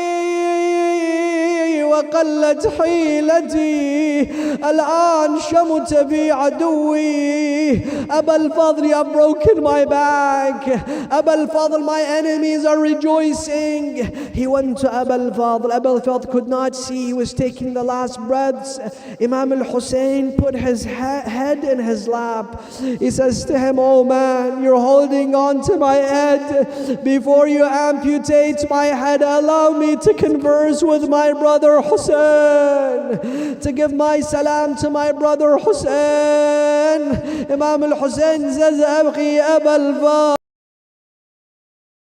وقلت حيلتي، الآن شمت بي عدوي. أبا الفضل, you have broken my back. Abba al-Fadl, my enemies are rejoicing. He went to Abba al-Fadl. Abba al-Fadl could not see. He was taking the last breaths. Imam al-Hussein put his head in his lap. He says to him, oh man, you're holding on to my head. Before you amputate my head, allow me to converse with my brother Hussein, to give my salam to my brother Hussein. Imam al-Hussein says, Abqi Abba al-Fadl.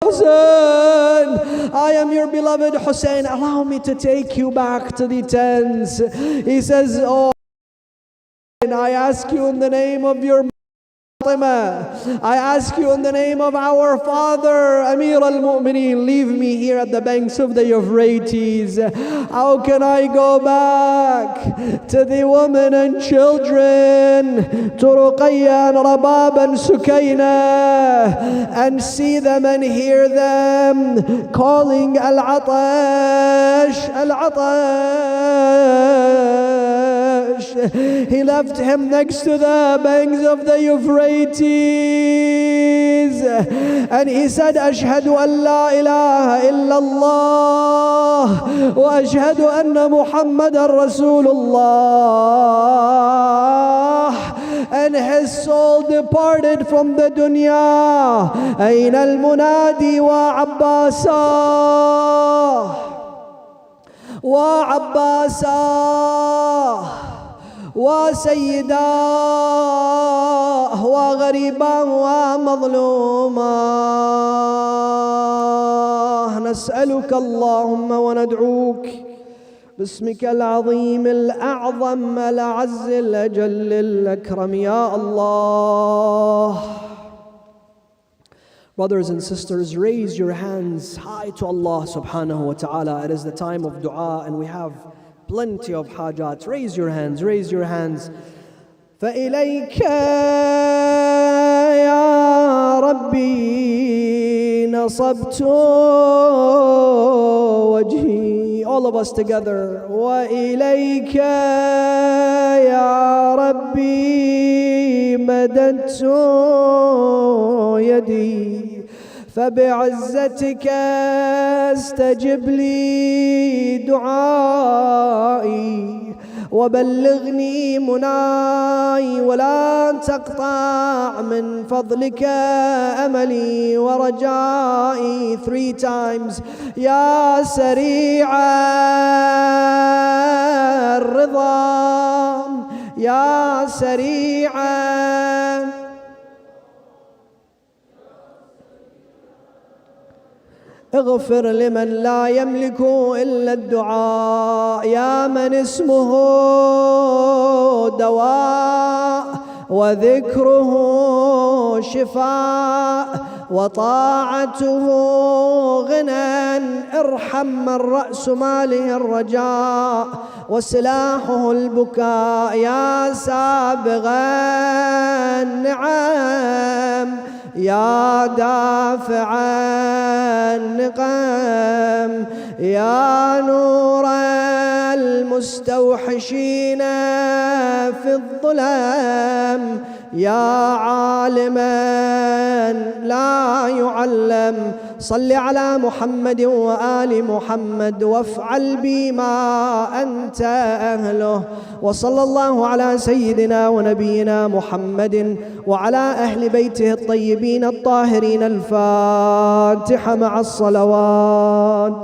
Hussein, I am your beloved Hussein. Allow me to take you back to the tents. He says, oh, and I ask you in the name of your I ask you in the name of our father, Amir al-Mu'mineen, leave me here at the banks of the Euphrates. How can I go back to the women and children, to Ruqayya and Rabab and Sukayna, and see them and hear them calling Al-Atash, Al-Atash. He left him next to the banks of the Euphrates, and he said, Ashhadu an la ilaha illallah wa ashhadu anna Muhammadan Rasulullah. And his soul departed from the dunya. Ayn al-munadi wa Abbasa wa Abbasa وسيدا وغريبا ومظلوما. نسألك اللهم وندعوك باسمك العظيم الأعظم الأعز الأجل الأكرم يا الله. Brothers and sisters, raise your hands high to Allah subhanahu wa ta'ala. It is the time of dua and we have plenty of hajats. Raise your hands, raise your hands. فإليك يا ربي نصبت وجهي. All of us together. وإليك يا ربي مددت يدي. فبعزتك استجب لي دعائي وبلغني مناي ولا تقطع من فضلك أملي ورجائي. 3 times. يا سريع الرضا يا سريع اغفر لمن لا يملك إلا الدعاء. يا من اسمه دواء وذكره شفاء وطاعته غنى. ارحم من رأس ماله الرجاء وسلاحه البكاء. يا سابغ النعم يا دافع النقم يا نور المستوحشين في الظلام يا عالما لا يعلم. صل على محمد وآل محمد وافعل بما أنت أهله. وصلى الله على سيدنا ونبينا محمد وعلى أهل بيته الطيبين الطاهرين. الفاتحة مع الصلوات.